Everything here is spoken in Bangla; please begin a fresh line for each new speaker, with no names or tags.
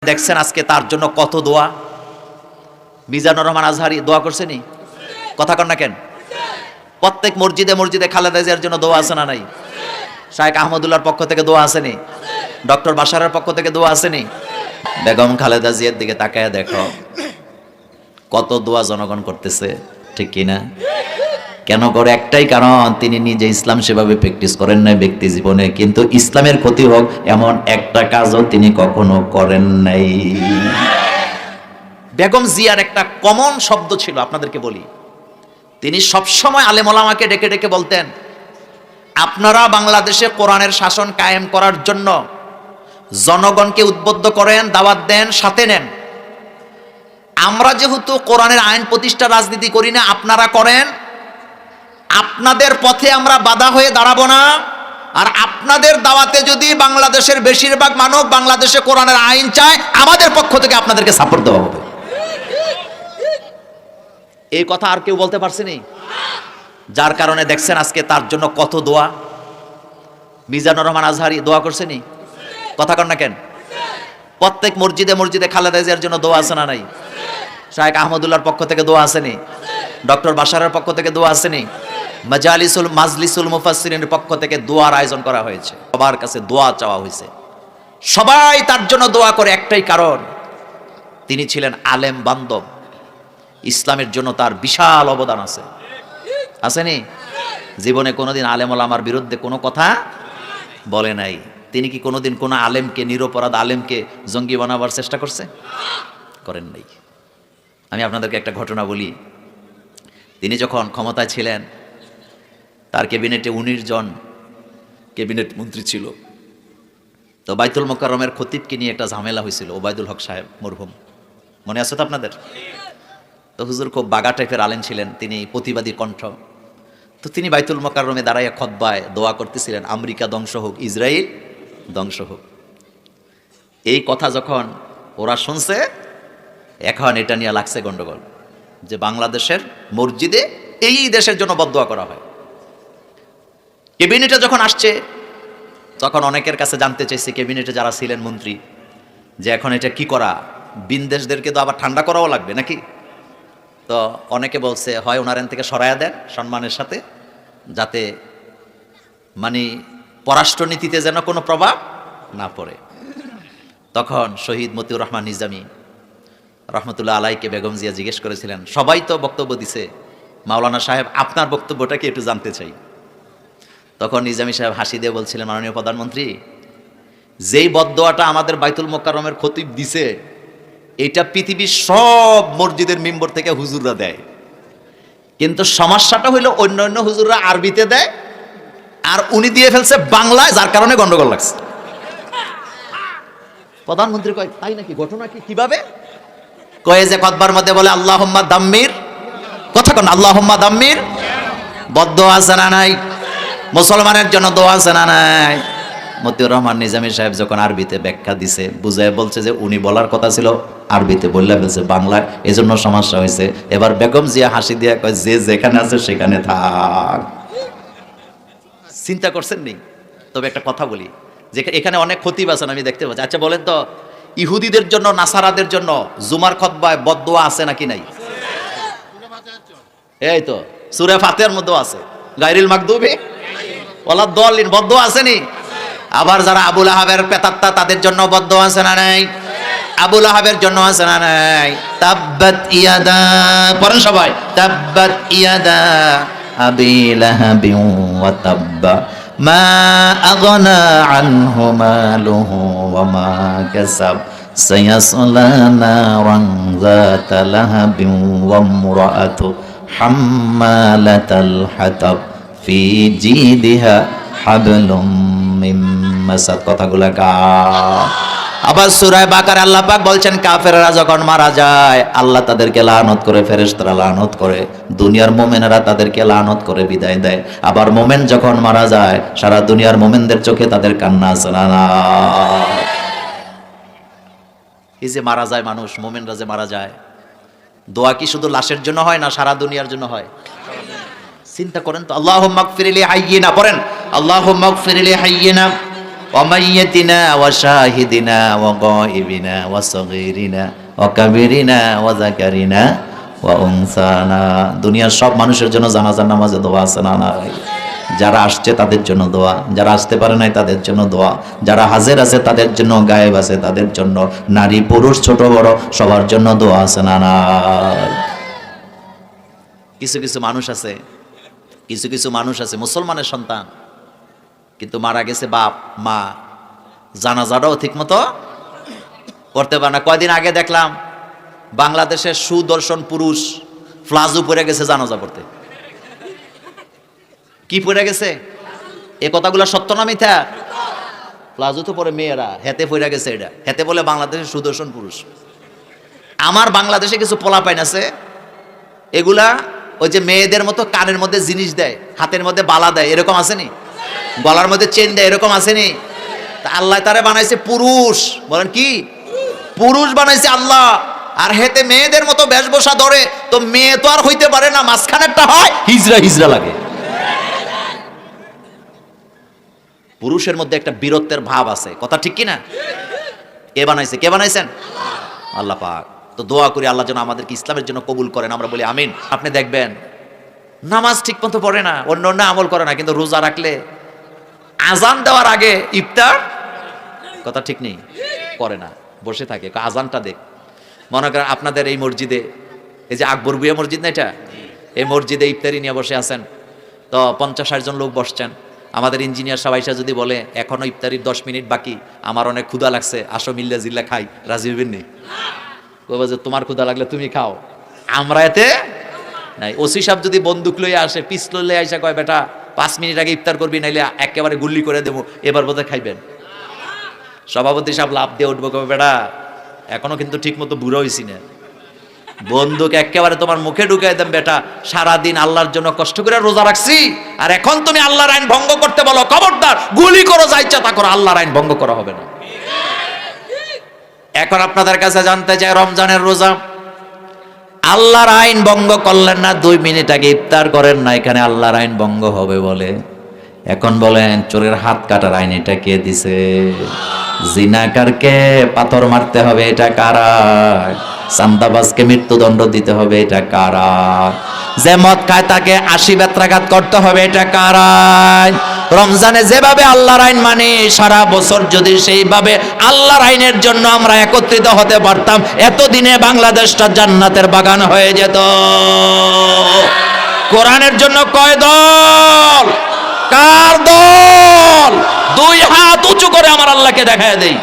দেখছেন আজকে তার জন্য কত দোয়া। মিজানুর রহমান আজহারি দোয়া করছেনি? কথা কন না কেন? প্রত্যেক মসজিদে মসজিদে খালেদা জিয়ার জন্য দোয়া আছে না নাই? শায়েখ আহমদুল্লাহর পক্ষ থেকে দোয়া আসেনি? ডক্টর বাশারের পক্ষ থেকে দোয়া আসেনি? বেগম খালেদা জিয়ার দিকে তাকায় দেখো কত দোয়া জনগণ করতেছে, ঠিক কিনা? কেন করে? একটাই কারণ, তিনি নিজে ইসলাম সেভাবে প্র্যাকটিস করেন নাই ব্যক্তি জীবনে, কিন্তু ইসলামের ক্ষতি হোক এমন একটা কাজও তিনি কখনো করেন নাই। বেগম জিয়ার একটা কমন শব্দ ছিল, আপনাদেরকে বলি। তিনি সবসময় আলেম ওলামাকে ডেকে ডেকে বলতেন, আপনারা বাংলাদেশে কোরআনের শাসন কায়েম করার জন্য জনগণকে উদ্বুদ্ধ করেন, দাওয়াত দেন, সাথে নেন। আমরা যেহেতু কোরআনের আইন প্রতিষ্ঠা রাজনীতি করি না, আপনারা করেন। আপনাদের পথে আমরা বাধা হয়ে দাঁড়াবো না। আর আপনাদের দাওয়াতে যদি বাংলাদেশের বেশিরভাগ মানুষ বাংলাদেশে কোরআনের আইন চায়, আমাদের পক্ষ থেকে আপনাদেরকে সাপোর্ট দেওয়া হবে। এই কথা আর কেউ বলতে পারছেনি? যার কারণে দেখছেন আজকে তার জন্য কত দোয়া। মিজানুর রহমান আজহারি দোয়া করছেনি? কথা কন না কেন? প্রত্যেক মসজিদে মসজিদে খালেদা জিয়ার জন্য দোয়া আছে না নাই? শায়েখ আহমদুল্লাহর পক্ষ থেকে দোয়া আসেনি? ডক্টর বাশারের পক্ষ থেকে দোয়া আসেনি? মাজলিসুল মুফাসসিরিনের পক্ষ থেকে দোয়ার আয়োজন করা হয়েছে, সবার কাছে দোয়া চাওয়া হয়েছে। সবাই তার জন্য দোয়া করে, একটাই কারণ, তিনি ছিলেন আলেম বান্ধব। ইসলামের জন্য তার বিশাল অবদান আছে, আসেনি? জীবনে কোনোদিন আলেম ওলামার বিরুদ্ধে কোনো কথা বলে নাই। তিনি কি কোনোদিন কোনো আলেমকে, নিরপরাধ আলেমকে জঙ্গি বানাবার চেষ্টা করছে? করেন নাই। আমি আপনাদেরকে একটা ঘটনা বলি। তিনি যখন ক্ষমতায় ছিলেন, তার ক্যাবিনেটে 19 জন ক্যাবিনেট মন্ত্রী ছিল। তো বাইতুল মোকাররমের খতিবকে নিয়ে একটা ঝামেলা হয়েছিল, ওবায়দুল হক সাহেব মরহুম, মনে আছে তো আপনাদের? তো হুজুর খুব বাগা টাইপের আলেম ছিলেন, তিনি প্রতিবাদী কণ্ঠ। তো তিনি বাইতুল মোকাররমে দাঁড়াইয়া খুতবায় দোয়া করতেছিলেন, আমেরিকা ধ্বংস হোক, ইসরায়েল ধ্বংস হোক। এই কথা যখন ওরা শুনছে, এখন এটা নিয়ে লাগছে গন্ডগোল, যে বাংলাদেশের মসজিদে এই দেশের জন্য বদদোয়া করা হয়। ক্যাবিনেটে যখন আসছে, তখন অনেকের কাছে জানতে চাইছে, ক্যাবিনেটে যারা ছিলেন মন্ত্রী, যে এখন এটা কি করা, বিনদেশদেরকে তো আবার ঠান্ডা করাও লাগবে নাকি? তো অনেকে বলছে, হয় ওনার থেকে সরায়া দেন সম্মানের সাথে, যাতে মানে পররাষ্ট্রনীতিতে যেন কোনো প্রভাব না পড়ে। তখন শহীদ মতিউর রহমান নিজামী রহমতুল্লাহ আলাইকে বেগম জিয়া জিজ্ঞেস করেছিলেন, সবাই তো বক্তব্য দিছে, মাওলানা সাহেব আপনার বক্তব্যটা কি একটু জানতে চাই। তখন নিজামী সাহেব হাসি দিয়ে বলছিলেন, মাননীয় প্রধানমন্ত্রী, যেই বদদোয়াটা আমাদের বাইতুল মোকাররমের খতিব দিছে, এটা পৃথিবীর সব মসজিদের মিম্বর থেকে হুজুররা দেয়, কিন্তু সমস্যাটা হইলো অন্য অন্য হুজুররা আরবিতে দেয়, আর উনি দিয়ে ফেলছে বাংলায়, যার কারণে গন্ডগোল লাগছে। প্রধানমন্ত্রী কয়, তাই নাকি? ঘটনা কি, কিভাবে? কয়ে যে খুতবার মধ্যে বলে, আল্লাহুম্মা দাম্মির, কথা কোন, আল্লাহুম্মা দাম্মির, বদদোয়া আছে না নাই? মুসলমানের জন্য দোয়া আছে না নাই? মতিউর রহমান নিজামী সাহেব যখন আরবিতে ব্যাখ্যা দিছে, বুঝায় বলছে যে উনি বলার কথা ছিল আরবিতে, বললে ফেলছে বাংলায়, এজন্য সমস্যা হয়েছে। এবার বেগম জিয়া হাসি দিয়া কয়, যে যেখানে আছে সেখানে থাক। চিন্তা করছেন নি? তবে একটা কথা বলি, যে এখানে অনেক খতিব আছেন আমি দেখতে পাচ্ছি। আচ্ছা বলেন তো, ইহুদিদের জন্য, নাসারাদের জন্য জুমার খুতবায় বদদোয়া আছে নাকি নাই? এই তো সূরা ফাতিহার মধ্যে আছে, গায়রিল মাগদুবি ওয়ালা দাল্লিন, বদদোয়া আসেনি? আবার যারা আবু লাহাবের পেতাত্তা, তাদের জন্য বদদোয়া আছে না নাই? আবু লাহাবের জন্য আছে না নাই? তাব্বাত ইয়াদা, পড়েন সবাই, তাব্বাত ইয়াদা আবি লাহাবি ওয়া তাব্বা মা আগনা আনহু মালুহু ওয়া মা কাসাব সায়াসলা নারান যাতা লাহাবি ওয়া ইমরাআতু হাম্মালাতাল হাতাব ফি জিদিহা হাবলুম মিন মাসাদ। কথাগুলা কা। আবার সূরা বাকারা আল্লাহ পাক বলছেন, কাফেররা যখন মারা যায়, আল্লাহ তাদেরকে লানত করে, ফেরেশতারা লানত করে, দুনিয়ার মুমিনেরা তাদেরকে লানত করে বিদায় দেয়। আবার মুমিন যখন মারা যায়, সারা দুনিয়ার মুমিনদের চোখে তাদের কান্না আসে না। এই যে মারা যায় মানুষ, মুমিনরা যে মারা যায়, দোয়া কি শুধু লাশের জন্য হয়, না সারা দুনিয়ার জন্য হয়? চিন্তা করেন তো। আল্লাহুম্মা গফির লি হাইয়িনা, পড়েন, আল্লাহুম্মা গফির লি হাইয়িনা ওয়া মাইয়াতিনা ওয়া শাহিদিনা ওয়া গায়িবিনা ওয়া সগীরিনা ওয়া কাবীরিনা ওয়া যাকারিনা ওয়া উনসানা। দুনিয়ার সব মানুষের জন্য জানাজার নামাজে দোয়া আছে না নাই? যারা আসছে তাদের জন্য দোয়া, যারা আসতে পারে নাই তাদের জন্য দোয়া, যারা হাজির আছে তাদের জন্য, গায়েব আছে তাদের জন্য, নারী পুরুষ ছোট বড় সবার জন্য দোয়া আছে না নাই? কিছু কিছু মানুষ আছে মুসলমানের সন্তান, কিন্তু মারা গেছে বাপ মা, জানাজাটাও ঠিক মতো করতে পারে না। কয়দিন আগে দেখলাম বাংলাদেশের সুদর্শন পুরুষ ফ্লাজু পরে গেছে জানাজা পড়তে। কি পড়ে গেছে? এ কথাগুলো সত্য না মিথ্যা? প্লাজো তো পরে মেয়েরা, হেতে পড়ে গেছে। এটা হেতে বলে বাংলাদেশের সুদর্শন পুরুষ। আমার বাংলাদেশে কিছু পোলাপাইন আছে, এগুলা ওই যে মেয়েদের মতো কানের মধ্যে জিনিস দেয়, হাতের মধ্যে বালা দেয়, এরকম আসেনি? গলার মধ্যে চেন দেয়, এরকম আসেনি? তা আল্লাহ তারে বানাইছে পুরুষ, বলেন কি পুরুষ বানাইছে আল্লাহ, আর হেতে মেয়েদের মতো বেশভূষা ধরে। তো মেয়ে তো আর হইতে পারে না, মাঝখানেরটা হয় হিজরা হিজরা লাগে। পুরুষের মধ্যে একটা বীরত্বের ভাব আছে, কথা ঠিক কি না? কে বানাইছে? কে বানাইছেন? আল্লাহ পাক। তো দোয়া করি আল্লাহ যেন আমাদেরকে ইসলামের জন্য কবুল করেন, আমরা বলি আমিন। আপনি দেখবেন নামাজ ঠিক মতো পড়ে না, অন্য অন্য আমল করে না, কিন্তু রোজা রাখলে আজান দেওয়ার আগে ইফতার, কথা ঠিক নেই, করে না, বসে থাকে আজানটা দেখ। মনে করেন আপনাদের এই মসজিদে, এই যে আকবর বুয়া মসজিদ না এটা, এই মসজিদে ইফতারি নিয়ে বসে আছেন, তো 50-60 জন লোক বসছেন। আমাদের ইঞ্জিনিয়ার সবাইসা যদি বলে এখনো ইফতারির 10 মিনিট বাকি, আমার অনেক ক্ষুধা লাগছে, আসো মিল্লা জিল্লা খাই, রাজি হইবেন নি? কইবা যে তোমার ক্ষুধা লাগলে তুমি খাও, আমরা এতে নাই। ওসি সাহেব যদি বন্দুক লইয়া আসে, পিস্তল লইয়া আইসা কয় বেটা 5 মিনিট আগে ইফতার করবি, নাইলে একেবারে গুল্লি করে দেবো, এবার বোধহয় খাইবেন। সভাপতি সাহেব লাভ দিয়ে উঠবো, কবে বেটা এখনো কিন্তু ঠিক মতো বুড়ো হইছি না, বন্দুক একেবারে তোমার মুখে ঢুকাই দেন, বেটা সারাদিন আল্লাহর জন্য কষ্ট করে রোজা রাখছি, আর এখন তুমি আল্লাহর আইন ভঙ্গ করতে বলো, খবরদার গুলি করো, যা ইচ্ছা তা করো, আল্লাহর আইন ভঙ্গ করা হবে না। এখন আপনাদের কাছে জানতে চাই, রমজানের রোজা আল্লাহর আইন ভঙ্গ করলেন না, 2 মিনিট আগে ইফতার করেন না, এখানে আল্লাহর আইন ভঙ্গ হবে বলে। এখন বলেন চোরের হাত কাটার আইন এটা কে দিছে? জিনাকারকে পাথর মারতে হবে, এটা কারা? চান্দাবাজকে মৃত্যুদণ্ড দিতে হবে, এটা কারা? যে মদ খায় তাকে 80 বেত্রাঘাত করতে হবে, এটা কারা? রমজানে যেভাবে আল্লাহর আইন মানে, সারা বছর যদি সেইভাবে আল্লাহর আইনের জন্য আমরা একত্রিত হতে পারতাম, এতদিনে বাংলাদেশটা জান্নাতের বাগান হয়ে যেত। কোরআনের জন্য কয় দল? কার দল? 2 হাত উঁচু করে আমার আল্লাহকে দেখায় দেই।